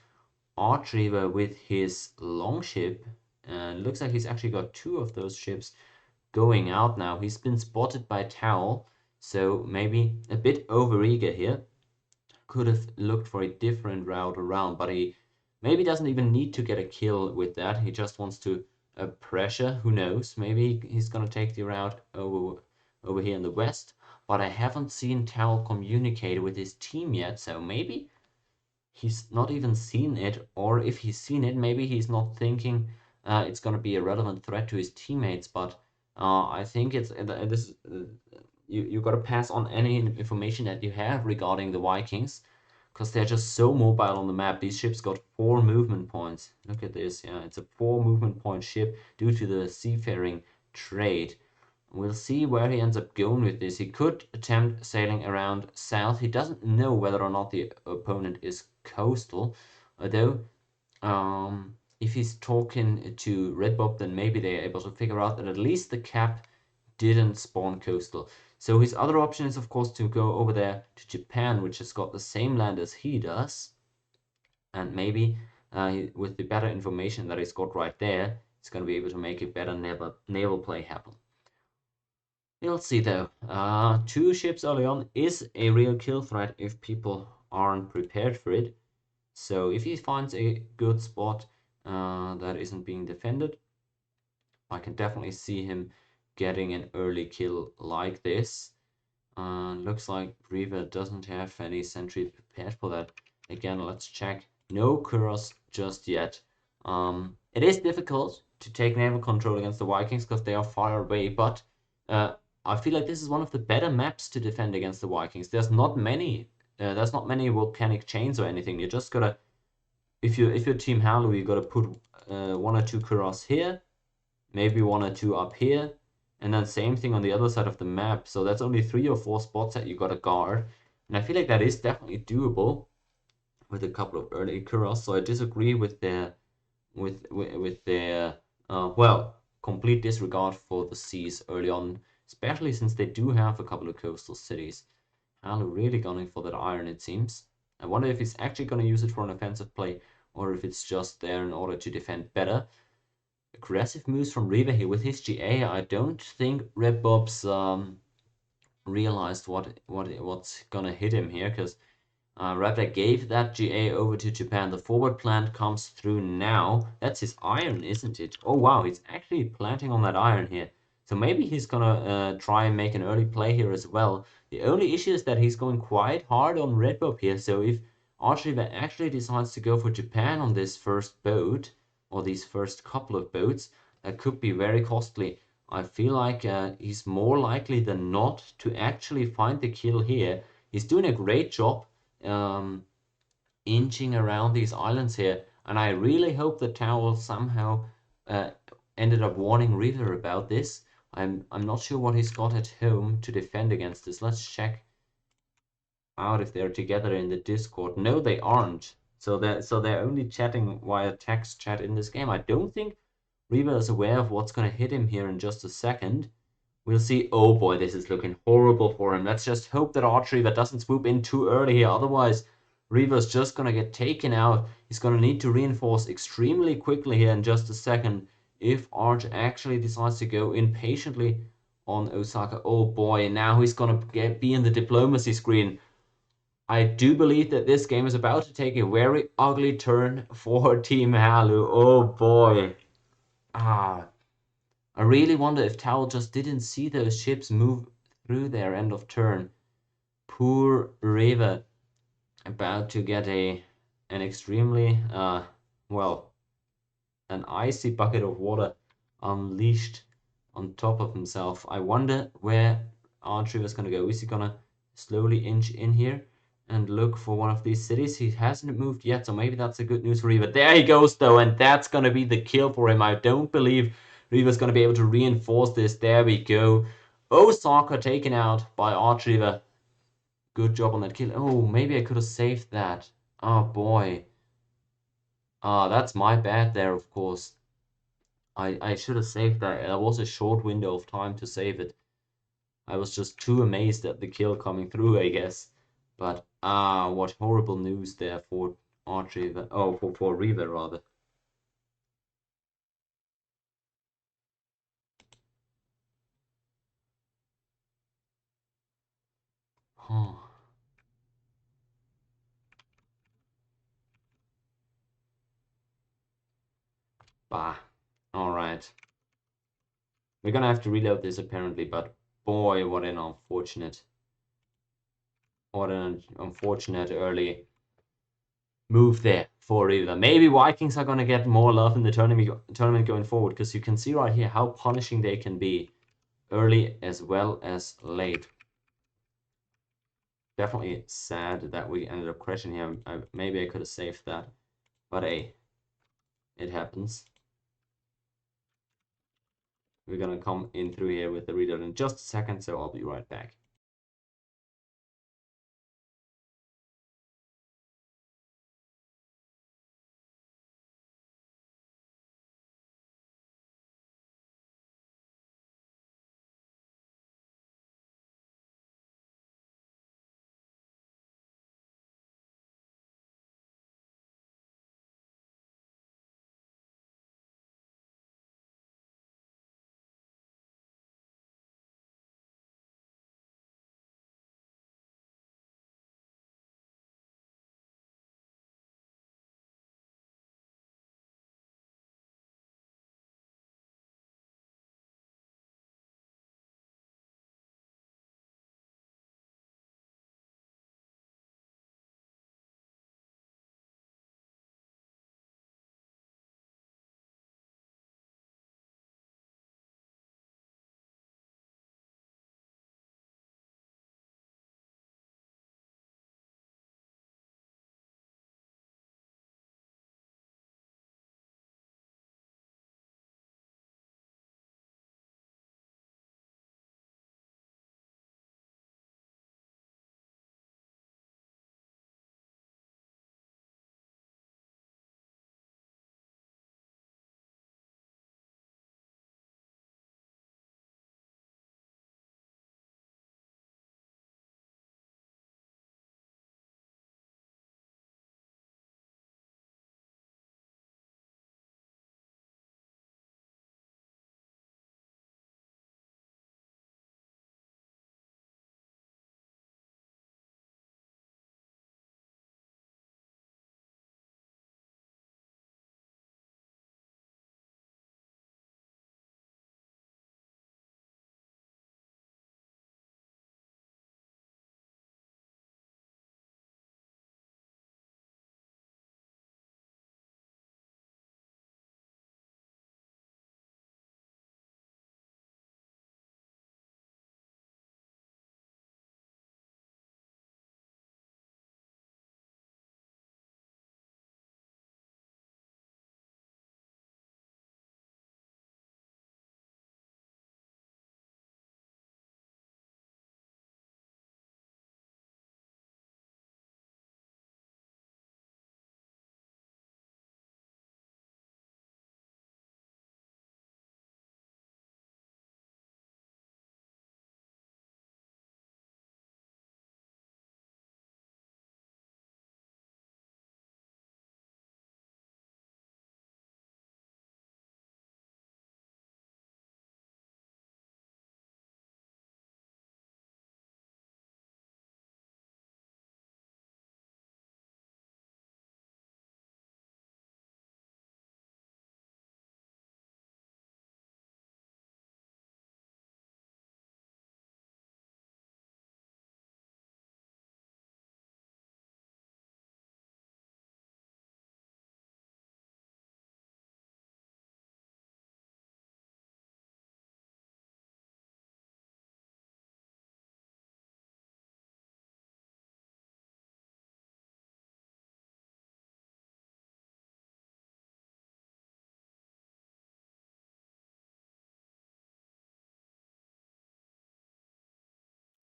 Archreaver with his longship, and looks like he's actually got 2 of those ships going out now. He's been spotted by Towel, so maybe a bit overeager here. Could have looked for a different route around, but he maybe doesn't even need to get a kill with that. He just wants to pressure. Who knows? Maybe he's gonna take the route over here in the west. But I haven't seen Towel communicate with his team yet, so maybe he's not even seen it, or if he's seen it, maybe he's not thinking it's going to be a relevant threat to his teammates. But I think it's this you got to pass on any information that you have regarding the Vikings because they're just so mobile on the map. These ships got 4 movement points. Look at this, yeah, it's a 4 movement point ship due to the seafaring trade. We'll see where he ends up going with this. He could attempt sailing around south. He doesn't know whether or not the opponent is coastal, although if he's talking to Red Bob, then maybe they're able to figure out that at least the cap didn't spawn coastal. So his other option is, of course, to go over there to Japan, which has got the same land as he does, and maybe with the better information that he's got right there, he's going to be able to make a better naval play happen. We'll see though. 2 ships early on is a real kill threat if people aren't prepared for it. So if he finds a good spot that isn't being defended, I can definitely see him getting an early kill like this. Looks like Riva doesn't have any sentry prepared for that. Again, let's check. No Kuros just yet. It is difficult to take naval control against the Vikings because they are far away, but I feel like this is one of the better maps to defend against the Vikings. There's not many volcanic chains or anything. You just gotta, if you're Team Halu, you gotta put 1 or 2 Kuros here, maybe 1 or 2 up here, and then same thing on the other side of the map. So that's only 3 or 4 spots that you gotta guard, and I feel like that is definitely doable with a couple of early Kuros. So I disagree with their well, complete disregard for the seas early on, especially since they do have a couple of coastal cities. Halu really gunning for that iron, it seems. I wonder if he's actually going to use it for an offensive play or if it's just there in order to defend better. Aggressive moves from Reva here with his GA. I don't think Red Bob's realized what's gonna hit him here because Raptor gave that GA over to Japan. The forward plant comes through now. That's his iron, isn't it? Oh wow, he's actually planting on that iron here. So maybe he's gonna try and make an early play here as well. The only issue is that he's going quite hard on Red Bob here. So if Archriver actually decides to go for Japan on this first boat, or these first couple of boats, that could be very costly. I feel like he's more likely than not to actually find the kill here. He's doing a great job um, inching around these islands here, and I really hope that Towel somehow uh, ended up warning Reaver about this. I'm not sure what he's got at home to defend against this. Let's check. out if they're together in the Discord. No, they aren't. So they're only chatting via text chat in this game. I don't think Reaver is aware of what's gonna hit him here in just a second. We'll see. Oh boy, this is looking horrible for him. Let's just hope that Archreaver doesn't swoop in too early here. Otherwise, Reaver's just gonna get taken out. He's gonna need to reinforce extremely quickly here in just a second if Arch actually decides to go in patiently on Osaka. Oh boy, now he's gonna be in the diplomacy screen. I do believe that this game is about to take a very ugly turn for Team Halu. Oh boy. Ah, I really wonder if Towel just didn't see those ships move through their end of turn. Poor Reva, about to get an extremely well, an icy bucket of water unleashed on top of himself. I wonder where Archery was gonna go. Is he gonna slowly inch in here and look for one of these cities? He hasn't moved yet, so maybe that's a good news for Reva. There he goes though, and that's gonna be the kill for him. I don't believe Reva's gonna be able to reinforce this. There we go. Osaka taken out by Archreaver. Good job on that kill. Oh, maybe I could have saved that. Oh boy. That's my bad there, of course. I should have saved that. There was a short window of time to save it. I was just too amazed at the kill coming through, I guess. But what horrible news there for Archie. Oh, for Reva rather. Oh, bah. All right. We're gonna have to reload this apparently, but boy, what an unfortunate early move there for Reva. Maybe Vikings are gonna get more love in the tournament going forward, because you can see right here how punishing they can be early as well as late. Definitely sad that we ended up crashing here. Maybe I could have saved that, but hey, it happens. We're gonna come in through here with the readout in just a second, so I'll be right back.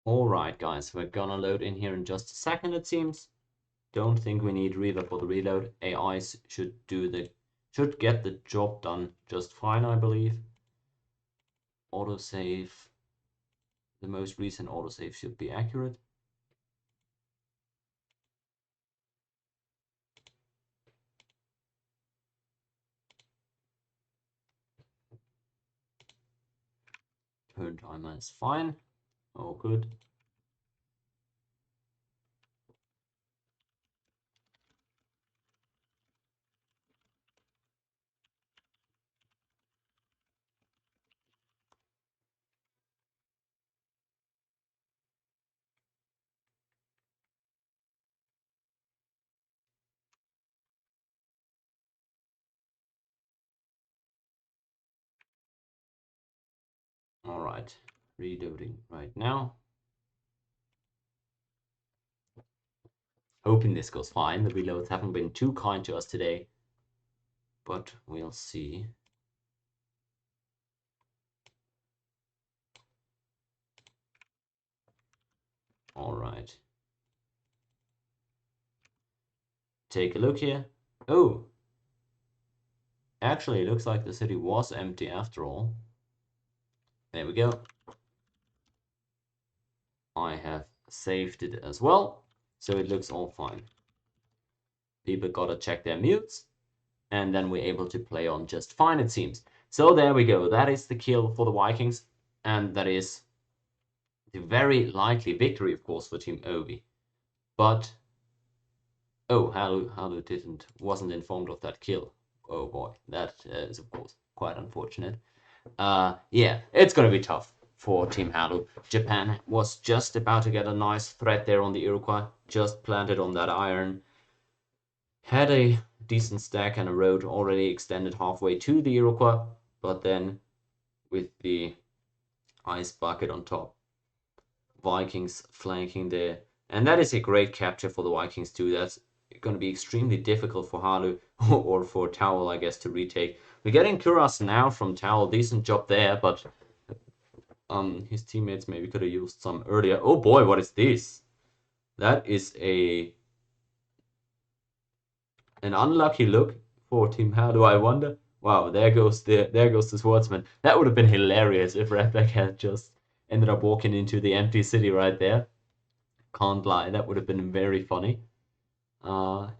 Alright, guys, we're gonna load in here in just a second, it seems. Don't think we need Reaver for the reload. AIs should get the job done just fine, I believe. Autosave. The most recent autosave should be accurate. Turn timer is fine. Oh, good. Alright, reloading right now. Hoping this goes fine. The reloads haven't been too kind to us today, but we'll see. Alright. Take a look here. Oh! Actually, it looks like the city was empty after all. There we go. I have saved it as well, so it looks all fine. People gotta check their mutes, and then we're able to play on just fine, it seems. So there we go. That is the kill for the Vikings, and that is the very likely victory, of course, for Team Ovi. But oh, Halu wasn't informed of that kill. Oh boy, that is of course quite unfortunate. Yeah, it's gonna be tough for Team Halu. Japan was just about to get a nice threat there on the Iroquois, just planted on that iron. Had a decent stack and a road already extended halfway to the Iroquois, but then with the ice bucket on top, Vikings flanking there. And that is a great capture for the Vikings too. That's going to be extremely difficult for Halu or for Towel, I guess, to retake. We're getting Kuras now from Towel. Decent job there, but his teammates maybe could have used some earlier. Oh boy, what is this? That is an unlucky look for Team Halu, I wonder. Wow, there goes the swordsman. That would have been hilarious if Redback had just ended up walking into the empty city right there. Can't lie, that would have been very funny.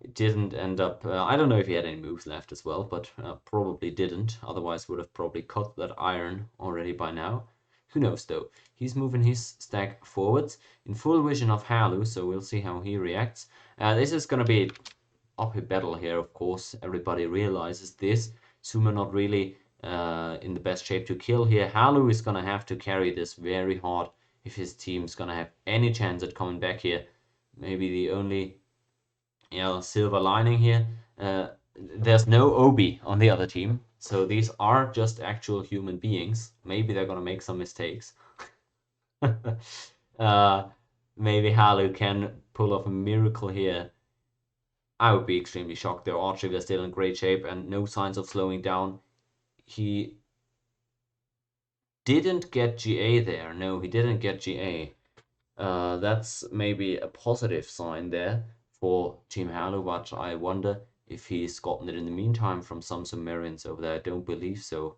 It didn't end up. I don't know if he had any moves left as well, but probably didn't. Otherwise, would have probably cut that iron already by now. Who knows though? He's moving his stack forwards in full vision of Halu, so we'll see how he reacts. This is gonna be uphill battle here, of course. Everybody realizes this. Sumo not really in the best shape to kill here. Halu is gonna have to carry this very hard if his team's gonna have any chance at coming back here. Maybe the only silver lining here. There's no Obi on the other team, so these are just actual human beings. Maybe they're gonna make some mistakes. Maybe Halu can pull off a miracle here. I would be extremely shocked. Their archery is still in great shape and no signs of slowing down. He didn't get GA there. No, he didn't get GA. That's maybe a positive sign there for Team Halu, but I wonder if he's gotten it in the meantime from some Sumerians over there. I don't believe so.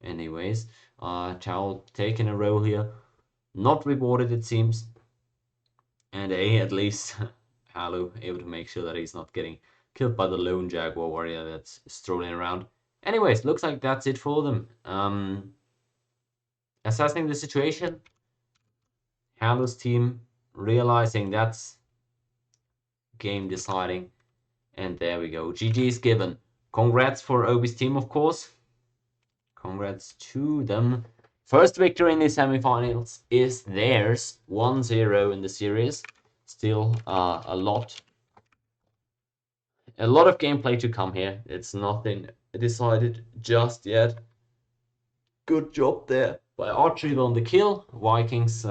Anyways, Chow taking a row here. Not rewarded, it seems. And at least Halu able to make sure that he's not getting killed by the lone Jaguar warrior that's strolling around. Anyways, looks like that's it for them. Assessing the situation, Halu's team realizing that's game deciding. And there we go. GG's given. Congrats for Obi's team, of course. Congrats to them. First victory in the semifinals is theirs. 1-0 in the series. Still a lot of gameplay to come here. It's nothing decided just yet. Good job there by Archery on the kill. Vikings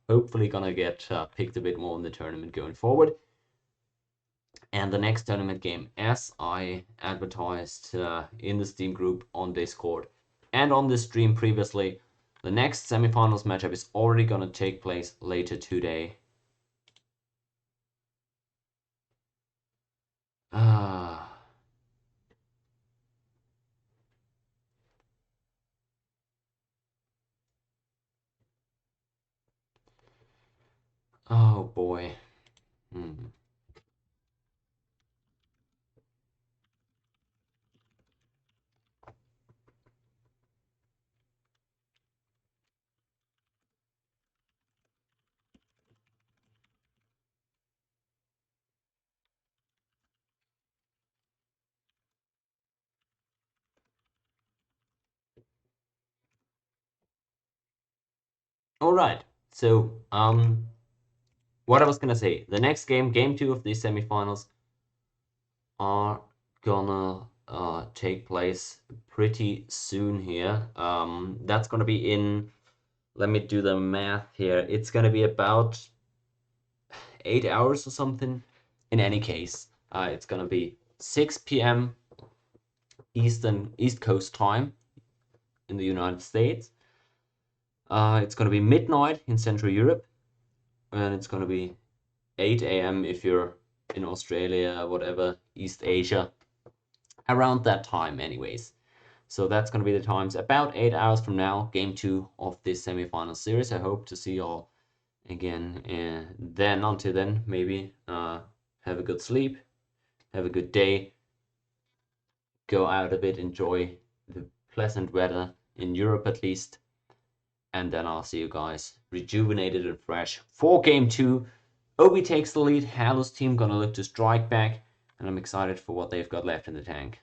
hopefully gonna get picked a bit more in the tournament going forward. And the next tournament game, as I advertised in the Steam group on Discord and on the stream previously, The next semifinals matchup is already gonna take place later today. Ah. Oh boy. Hmm. All right. So, what I was gonna say, the next game, game two of these semifinals, are gonna take place pretty soon here. That's gonna be in. Let me do the math here. It's gonna be about 8 hours or something. In any case, it's gonna be 6 p.m. East Coast time in the United States. It's gonna be midnight in Central Europe, and it's gonna be 8 a.m. if you're in Australia, whatever, East Asia, around that time, anyways. So that's going to be the times about 8 hours from now, game two of this semifinal series. I hope to see you all again. Then, until then, maybe have a good sleep, have a good day, go out a bit, enjoy the pleasant weather in Europe at least. And then I'll see you guys rejuvenated and fresh for game two. Obi takes the lead. Halu's team gonna look to strike back, and I'm excited for what they've got left in the tank.